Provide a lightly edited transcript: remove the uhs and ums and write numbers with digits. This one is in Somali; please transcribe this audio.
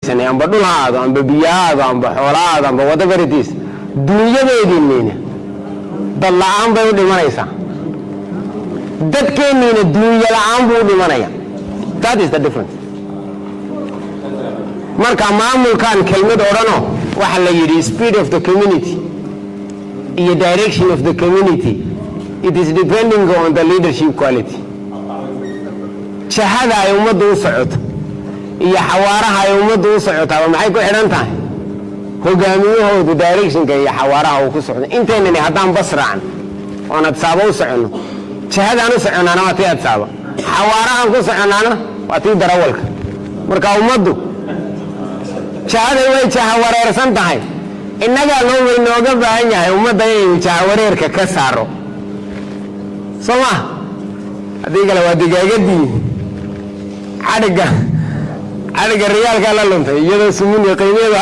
سنة أم بدون هذا أم ببياد أم بحولاد أم whatever it is دنيا بيدينين ضل عام بيودي منايسا دت كينين الدنيا العام بيودي منايا that is the difference marka maamulkan kelmad orano waxa la yiri speed of the community iyo direction of the community it is depending on the leadership quality shahada ay umadu u socoto iyo xawaaraha ay umadu u socotaa maxay ku xidhan tahay hogaamiyahooda directionka iyo xawaaraha uu ku socdo inteennani haddaan basraan oo nadsaabo u socono shahadaan u soconaana waa tii adsaaba xawaarahan ku soconaana waa tii darawalka marka umadu shahada way jahawareersan tahay innaga loo weynooga baahan yahay ummadda inay jahawareerka ka saaro soma hadii kale waa digaagadii xadhiga riyaalka la luntay iyadoo sumun iyo qiimeedu